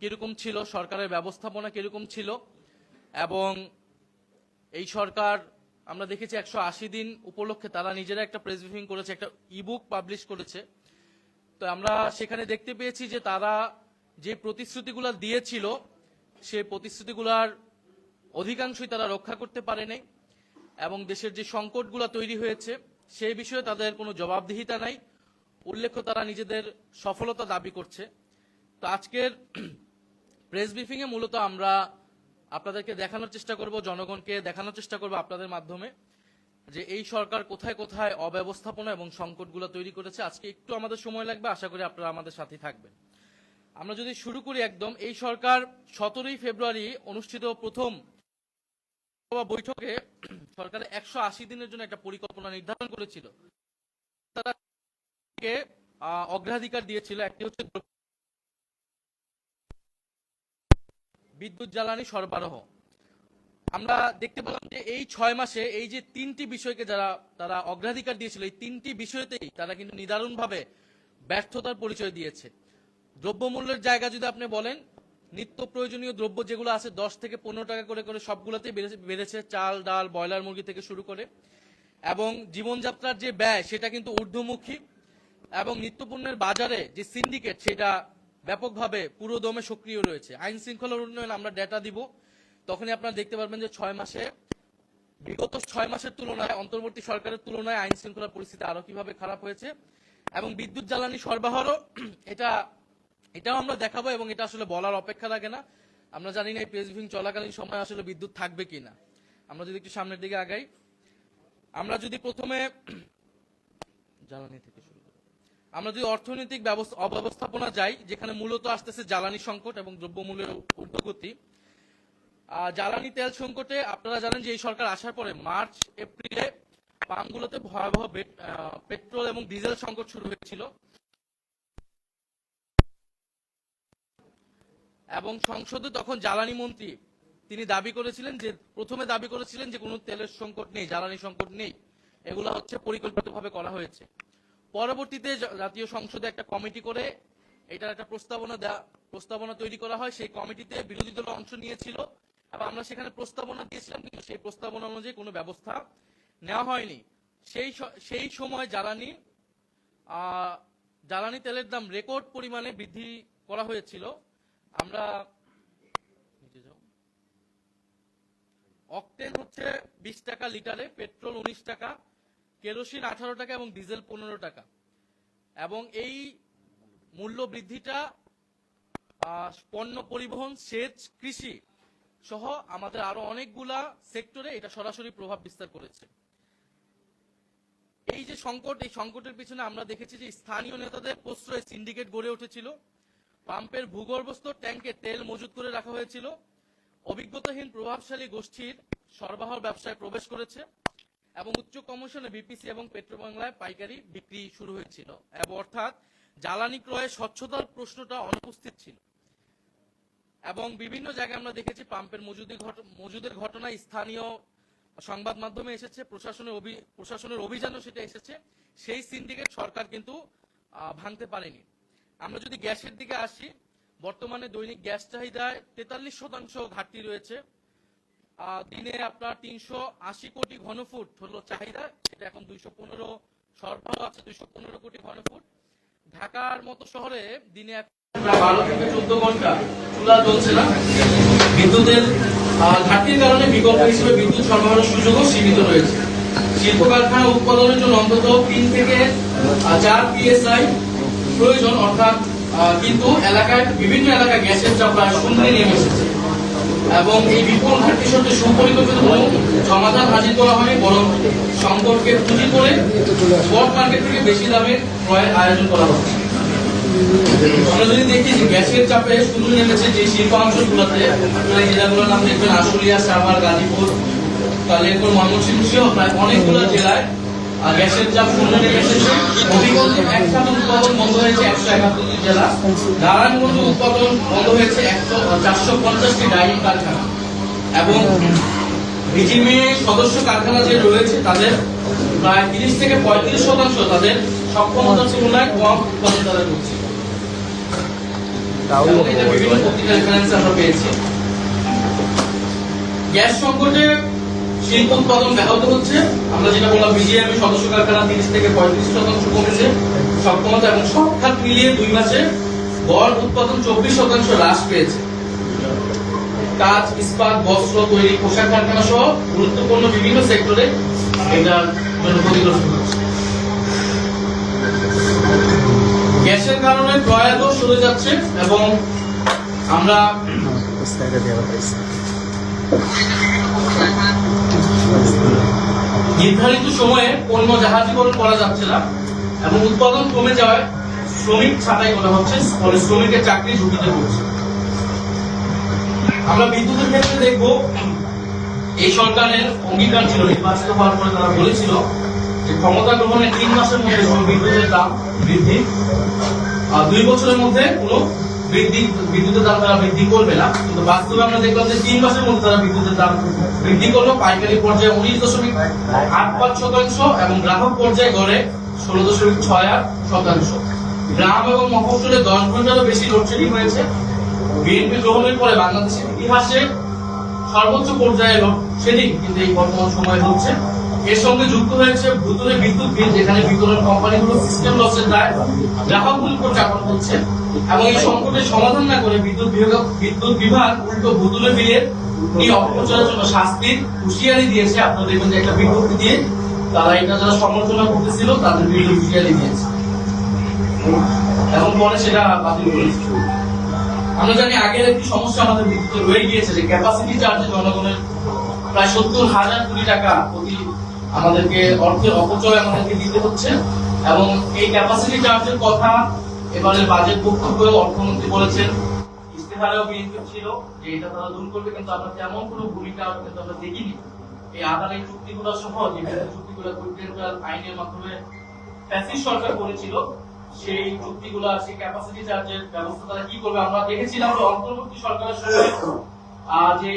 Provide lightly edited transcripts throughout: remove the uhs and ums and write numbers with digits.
কিরকম ছিল, সরকারের ব্যবস্থাপনা কিরকম ছিল, এবং এই সরকার আমরা দেখেছি 180 দিন উপলক্ষে তারা নিজেরা একটা প্রেস ব্রিফিং করেছে, একটা ইবুক পাবলিশ করেছে। তো আমরা সেখানে দেখতে পেয়েছি যে তারা যে প্রতিশ্রুতিগুলো দিয়েছিল সেই প্রতিশ্রুতিগুলোর অধিকাংশই তারা রক্ষা করতে পারেনি, এবং দেশের যে সংকটগুলো তৈরি হয়েছে সেই বিষয়ে তাদের কোনো জবাবদিহিতা নাই। উল্লেখ্য তারা নিজেদের সফলতা দাবি করছে। তো আজকের প্রেস ব্রিফিং এ মূলত আমরা আপনাদেরকে দেখানোর চেষ্টা করব, জনগণকে দেখানোর চেষ্টা করব আপনাদের মাধ্যমে, যে এই সরকার কোথায় কোথায় অব্যবস্থাপনা এবং সংকটগুলো তৈরি করেছে। আজকে একটু আমাদের সময় লাগবে, আশা করি আপনারা আমাদের সাথে থাকবেন। আমরা যদি শুরু করি একদম, এই সরকার 17 ফেব্রুয়ারি অনুষ্ঠিত প্রথম বৈঠকে সরকার 180 দিনের জন্য একটা পরিকল্পনা নির্ধারণ করেছিল। তারা অগ্রাধিকার দিয়েছিল, একটি হচ্ছে বিদ্যুৎ জ্বালানি সরবরাহ। আমরা দেখতে পেলাম যে এই 6 মাসে এই যে 3টি বিষয়কে যারা তারা অগ্রাধিকার দিয়েছিল, এই 3টি বিষয়তেই তারা কিন্তু নিদারুণভাবে ব্যর্থতার পরিচয় দিয়েছে। দ্রব্যমূল্যের জায়গা যদি আপনি বলেন, নিত্য প্রয়োজনীয় দ্রব্য যেগুলো আছে 10 থেকে 15 টাকা করে করে সবগুলোতেই বেড়েছে, চাল ডাল ব্রয়লার মুরগি থেকে শুরু করে, এবং জীবনযাত্রার যে ব্যয় সেটা কিন্তু ঊর্ধ্বমুখী, এবং নিত্যপণ্যের বাজারে যে সিন্ডিকেট সেটা ব্যাপকভাবে পুরোদমে সক্রিয় রয়েছে। আইন শৃঙ্খলার উন্নয়ন আমরা ডেটা দিব, তখনই আপনারা দেখতে পারবেন যে 6 মাসে বিগত 6 মাসের তুলনায় অন্তর্বর্তী সরকারের তুলনায় আইন শৃঙ্খলার পরিস্থিতি আরো কিভাবে খারাপ হয়েছে। এবং বিদ্যুৎ জ্বালানি সরবরাহ এটাও আমরা দেখাবো, এবং এটা আসলে বলার অপেক্ষা রাখে না। আমরা জানি না এই প্রেস ব্রিফিং চলাকালীন সময় আসলে বিদ্যুৎ থাকবে কিনা। আমরা যদি একটু সামনের দিকে আগাই, আমরা যদি প্রথমে জ্বালানি থেকে শুরু করি, আমরা যদি অর্থনৈতিক অব্যবস্থাপনা যাই, যেখানে মূলত আসতেছে জ্বালানি সংকট এবং দ্রব্যমূল্যের ঊর্ধ্বগতি। জ্বালানি তেল সংকটে আপনারা জানেন যে এই সরকার আসার পরে মার্চ এপ্রিলে পাম্পগুলোতে ভয়াবহ পেট্রোল এবং ডিজেল সংকট শুরু হয়েছিল, এবং সংসদে তখন জ্বালানি মন্ত্রী তিনি প্রথমে দাবি করেছিলেন যে কোনো তেলের সংকট নেই, জ্বালানি সংকট নেই, এগুলা হচ্ছে পরিকল্পিতভাবে করা হয়েছে। পরবর্তীতে জাতীয় সংসদে একটা কমিটি করে এটার একটা প্রস্তাবনা তৈরি করা হয়। সেই কমিটিতে বিরোধী দল অংশ নিয়েছিল, এবং আমরা সেখানে প্রস্তাবনা দিয়েছিলাম, কিন্তু সেই প্রস্তাবনা অনুযায়ী কোনো ব্যবস্থা নেওয়া হয়নি। সেই সময় জ্বালানি তেলের দাম রেকর্ড পরিমাণে বৃদ্ধি করা হয়েছিল। আমরা অকটেন হচ্ছে 20 টাকা লিটারে, পেট্রোল 19 টাকা, কেরোসিন 18 টাকা এবং ডিজেল 15 টাকা। এবং এই মূল্য বৃদ্ধিটা পণ্য পরিবহন, সেচ, কৃষি সহ আমাদের আরো অনেকগুলা সেক্টরে এটা সরাসরি প্রভাব বিস্তার করেছে। এই যে সংকট, এই সংকটের পিছনে আমরা দেখেছি যে স্থানীয় নেতাদের প্রশ্রয়ে সিন্ডিকেট গড়ে উঠেছিল। পাম্পের ভূগর্ভস্থ ট্যাঙ্কে তেল মজুত করে রাখা হয়েছিল। অভিজ্ঞতাহীন প্রভাবশালী গোষ্ঠীর সরবরাহ ব্যবসায় প্রবেশ করেছে, এবং উচ্চ কমিশনে বিপিসি এবং পেট্রোবাংলায় পাইকারি বিক্রি শুরু হয়েছিল। এবং অর্থাৎ জ্বালানি ক্রয়ে স্বচ্ছতার প্রশ্নটা অনুপস্থিত ছিল। এবং বিভিন্ন জায়গায় আমরা দেখেছি পাম্পের মজুদের ঘটনায় স্থানীয় সংবাদ মাধ্যমে এসেছে, প্রশাসনের অভিযানও সেটা এসেছে। সেই সিন্ডিকেট সরকার কিন্তু ভাঙতে পারেনি। আমরা যদি গ্যাসের দিকে আসি, বর্তমানে দৈনিক গ্যাস চাহিদায় 43% ঘাটতি রয়েছে। দিনে আপনার 380 কোটি ঘনফুট হলো চাহিদা, সেটা এখন 215 সরবরাহ আছে, 215 কোটি ঘনফুট। ঢাকার মতো শহরে দিনে প্রায় 12 থেকে 14 ঘন্টা চুলা জ্বলছে না। বিদ্যুতের ঘাটতির কারণে বিকল্প হিসেবে বিদ্যুৎ সরবরাহের সুযোগও সীমিত রয়েছে। শিল্প কারখানা উৎপাদনের জন্য অন্তত 3 থেকে 4 PSI প্রয়োজন, অর্থাৎ কিন্তু বিভিন্ন এলাকায় গ্যাসের চাপ প্রায় শূন্যে নেমে এসেছে। এবং এই বিপুল ঘাটতি সত্ত্বে সুপরিকল্পিত কোনো সমাধান হাজির করা হয়নি, বরং সংকটকে পুঁজি করে স্পট মার্কেট থেকে বেশি দামে ক্রয়ের আয়োজন করা হচ্ছে। আমরা যদি দেখি যে গ্যাসের চাপে শূন্য নেমেছে যে শিল্পাঞ্চলগুলোতে, আপনারা জেলাগুলোর নাম দেখবেন আশুলিয়া, সাভার, গাজীপুর, কালিয়াকৈর, ময়মনসিংহ সহ প্রায় অনেকগুলো জেলায় গ্যাসের চাপ শূন্য নেমে এসেছে। হবিগঞ্জে একসাথে উৎপাদন বন্ধ হয়েছে 171 জেলা। নারায়ণগঞ্জে উৎপাদন বন্ধ হয়েছে 450টি ডাইনিং কারখানা। এবং বিজিএমএ সদস্য কারখানা যে রয়েছে তাদের প্রায় 30 থেকে 35% তাদের সক্ষমতার তুলনায় কম উৎপাদন তারা করছে। এবং এটা বিভিন্ন পত্রিকা রেফারেন্সে আমরা পেয়েছি। গ্যাস সংকটে শিল্প উৎপাদন ব্যাহত হচ্ছে। আমরা যেটা বললাম, বিজিএমএ সদস্য কারখানা 30 থেকে 35% কমেছে সক্ষমতা, এবং সব খাত মিলিয়ে 2 মাসে গড় উৎপাদন 24% হ্রাস পেয়েছে। কাঁচ, ইস্পাত, বস্ত্র তৈরি, পোশাক কারখানা সহ গুরুত্বপূর্ণ বিভিন্ন সেক্টরে এটার জন্য ক্ষতিগ্রস্ত হচ্ছে। গ্যাসের কারণে প্রয়াগও সরে যাচ্ছে, এবং আমরা নির্ধারিত সময়ে পণ্য জাহাজীকরণ করা যাচ্ছে না, এবং উৎপাদন কমে যাওয়ায় শ্রমিক ছাঁটাই করা হচ্ছে, ফলে শ্রমিকের চাকরি ঝুঁকিতে পড়ছে। আমরা বিদ্যুতের ক্ষেত্রে দেখব, এই সরকারের অঙ্গীকার ছিল নির্বাচিত হওয়ার পরে, তারা বলেছিল যে ক্ষমতা গ্রহণের 3 মাসের মধ্যে বিদ্যুতের দাম বৃদ্ধি, 2 বছরের মধ্যে কোনো বিদ্যুতের দাম তারা বৃদ্ধি করবে না। কিন্তু বাস্তবে আমরা দেখলাম যে 3 মাসের মধ্যে তারা বিদ্যুতের দাম বৃদ্ধি করলো। পাইকারি পর্যায়ে 19.88% এবং গ্রাহক পর্যায়ে গড়ে 16.68%। গ্রাম এবং মফস্বলে 10 ঘন্টারও বেশি লোডশেডিং হয়েছে। বিএনপি গ্রহণের পরে বাংলাদেশের ইতিহাসে সর্বোচ্চ পর্যায়ে লোডশেডিং কিন্তু এই বর্তমান সময়ে হচ্ছে। এর সঙ্গে যুক্ত হয়েছে ভুতুরে বিদ্যুৎ বিল, যেখানে বিতরণ কোম্পানিগুলো সিস্টেম লসের দায় গ্রাহকগুলোর উপর চাপানো হচ্ছে, এবং এই সংকটের সমাধান না করে বিদ্যুৎ বিভাগ উল্টো ভুতুরে বিলের এই অপপ্রচারের জন্য শাস্তির হুঁশিয়ারি দিয়েছে। আপনারা দেখবেন যে একটা বিজ্ঞপ্তি দিয়ে তারা এটা যারা সমালোচনা করতেছিল তাদের বিরুদ্ধে হুঁশিয়ারি দিয়েছে, এবং পরে সেটা বাতিল করেছে। আমরা জানি আগের একটি সমস্যা আমাদের বিদ্যুৎ রয়ে গিয়েছে, যে ক্যাপাসিটি চার্জে জনগণের প্রায় 70,000 কোটি টাকা প্রতি আমাদেরকে অর্থের অপচয় আমাদেরকে দিতে হচ্ছে। এবং এই ক্যাপাসিটি চার্জের কথা এবারে বাজেট বক্তব্যে অর্থমন্ত্রী বলেছেন, ইস্তেহারেও বিএনপি ছিল যে এটা তারা দূর করবে, কিন্তু আমরা তেমন কোনো ভূমিকা কিন্তু আমরা দেখিনি। এই আদানি চুক্তিগুলো সহ যে চুক্তিগুলো কন্টিনেন্টাল আইনের মাধ্যমে ফ্যাসিস্ট সরকার করেছিল, সেই চুক্তিগুলো, সেই ক্যাপাসিটি চার্জের ব্যবস্থা তারা কি করবে আমরা দেখেছিলাম। অন্তর্বর্তী সরকারের সময় যে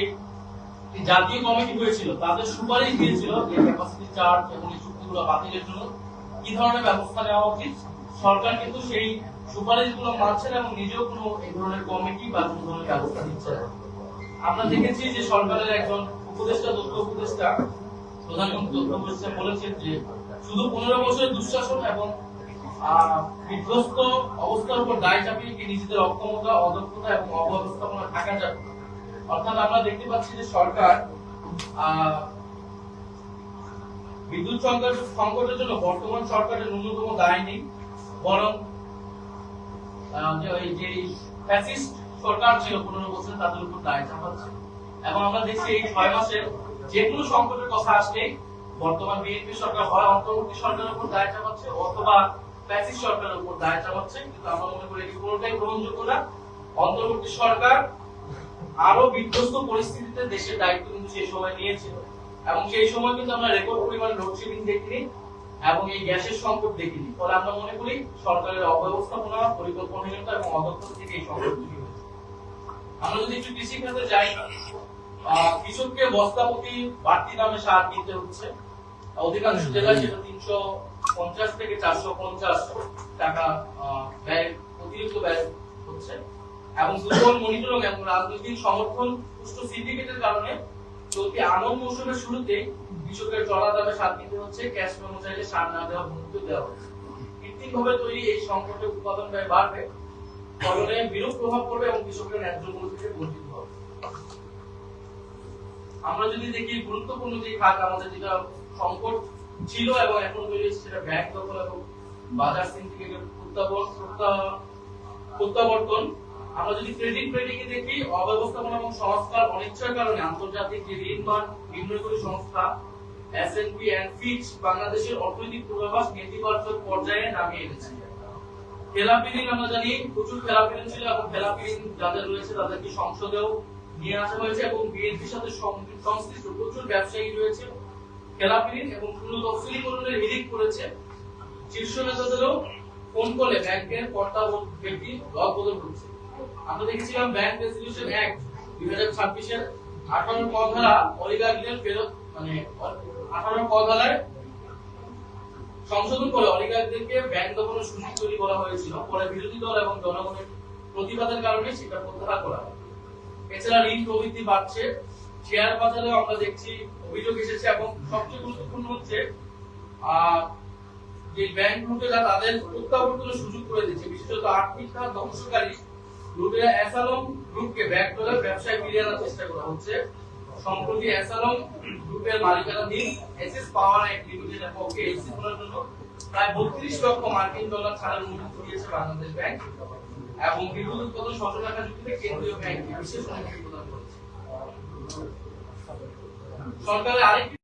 জাতীয় কমিটি হয়েছিল তাদের সুপারিশ দিয়েছিল যে ক্যাপাসিটি চার্জ এবং এই চুক্তিগুলো বাতিলের জন্য কি ধরনের ব্যবস্থা নেওয়া উচিত। সরকার কিন্তু সেই সুপারিশগুলো মানছে না, এবং নিজেও কোনো এই ধরনের কমিটি বা কোনো ধরনের ব্যবস্থা দিচ্ছে না। আমরা দেখেছি যে সরকারের একজন উপদেষ্টা, তথ্য উপদেষ্টা, প্রধানমন্ত্রী তথ্য উপদেষ্টা বলেছেন যে শুধু 15 বছরের দুঃশাসন এবং বিধ্বস্ত অবস্থার উপর দায় চাপিয়ে কি নিজেদের অক্ষমতা, অদক্ষতা এবং অব্যবস্থাপনা থাকা যাবে। অর্থাৎ আমরা দেখতে পাচ্ছি যে সরকার বিদ্যুৎ সংকটের জন্য বর্তমান সরকারের ন্যূনতম দায় নেই, বরং যে ফ্যাসিস্ট সরকার ছিল 15 বছর তাদের উপর দায় চাপাচ্ছে। এবং আমরা দেখছি এই 6 মাসে যে কোনো সংকটের কথা আসলে বর্তমান বিএনপি সরকার হয় অন্তর্বর্তী সরকারের উপর দায় চাপাচ্ছে, অথবা ফ্যাসিস্ট সরকারের উপর দায় চাপাচ্ছে। কিন্তু আমরা মনে করি এটি কোনোটাই গ্রহণযোগ্য না। অন্তর্বর্তী সরকার আরো বিধ্বস্ত পরিস্থিতিতে দেশের দায়িত্ব কিন্তু সেই সময় নিয়েছিল, এবং সেই সময় কিন্তু আমরা রেকর্ড পরিমাণ লোডশেডিং দেখিনি এবং এই গ্যাসের সংকট দেখিনি। ফলে আমরা মনে করি সরকারের অব্যবস্থাপনা, পরিকল্পনাহীনতা এবং অদক্ষতা থেকে এই সংকট তৈরি হয়েছে। আমরা যদি একটু কৃষি খাতে যাই, কৃষককে বস্তা প্রতি বাড়তি দামে সার কিনতে হচ্ছে। অধিকাংশ জেলায় সেটা 350 থেকে 450 টাকা ব্যয়, অতিরিক্ত ব্যয় হচ্ছে। এবং দুর্বল মনিটরিং এবং রাজনৈতিক সমর্থন পুষ্ট সিন্ডিকেটের কারণে চলতি আমন মৌসুমের শুরুতে কৃষকের চড়া দামে সার কিনতে হচ্ছে, ক্যাশ মেমো চাইলে সার না দেওয়ার হুমকি দেওয়া হচ্ছে। কৃত্রিমভাবে তৈরি এই সংকটে উৎপাদন ব্যয় বাড়বে, ফলনে বিরূপ প্রভাব পড়বে এবং কৃষকের ন্যায্য মূল্য থেকে বঞ্চিত হবে। আমরা যদি দেখি গুরুত্বপূর্ণ যে খাত আমাদের যেটা সংকট ছিল এবং এখন তৈরি হচ্ছে, সেটা ব্যাংক দখল এবং বাজার সিন্ডিকেটের প্রত্যাবর্তন। আমরা যদি ক্রেডিট রেটিং এ দেখি, অব্যবস্থাপনা এবং সংস্কার অনিচ্ছার কারণে আন্তর্জাতিক যে ঋণ মান নির্ণয়কারী সংস্থা S&P and Fitch বাংলাদেশের অর্থনৈতিক পূর্বাভাস নেতিবাচক পর্যায়ে নামিয়ে এনেছে। খেলাপি ঋণ আমরা জানি প্রচুর খেলাপি ঋণ ছিল, এবং খেলাপি ঋণ যাদের রয়েছে তাদেরকে সংসদেও নিয়ে আসা হয়েছে, এবং বিএনপির সাথে সংশ্লিষ্ট প্রচুর ব্যবসায়ী রয়েছে খেলাপি ঋণ এবং পূর্ণ তফসিলীকরণের হিড়িক করেছে। শীর্ষ নেতাদেরও ফোন করে ব্যাংকের কর্তা ব্যক্তি রদবদল করছে। আমরা দেখেছিলাম ব্যাংক রেজলিউশন অ্যাক্ট 2026 এর 18 ক ধারা অলিগারদের ফেরত, মানে 18 ক ধারায় সংশোধন করে অলিগারদেরকে ব্যাংক দখলের সুযোগ তৈরি করা হয়েছিল। পরে বিরোধী দল এবং জনগণের প্রতিবাদের কারণে সেটা প্রত্যাহার করা হয়। এছাড়া ঋণ প্রবৃদ্ধি বাড়ছে, শেয়ার বাজারে আমরা দেখছি অভিযোগ এসেছে, এবং সবচেয়ে গুরুত্বপূর্ণ হচ্ছে যে ব্যাংক লুটেরা তাদের প্রত্যাবর্তনের সুযোগ করে দিচ্ছে, বিশেষত আর্থিক খাত ধ্বংসকারী লুটেরা অ্যাসালম গ্রুপকে ব্যাকডোরে ব্যবসায় ফিরিয়ে আনার চেষ্টা করা হচ্ছে। সম্প্রতি অ্যাসালম গ্রুপের মালিকানাধীন এসএস পাওয়ার অ্যাক্ট লিমিটেডের পক্ষে এলসি করার জন্য প্রায় 32 লক্ষ মার্কিন ডলার ছাড়ের অনুমতি দিয়েছে বাংলাদেশ ব্যাংক, এবং বিদ্যুৎ উৎপাদন সচল রাখার যুক্তিতে কেন্দ্রীয় ব্যাংক বিশেষ অনুমতি প্রদান করেছে। সরকারের আরেকটি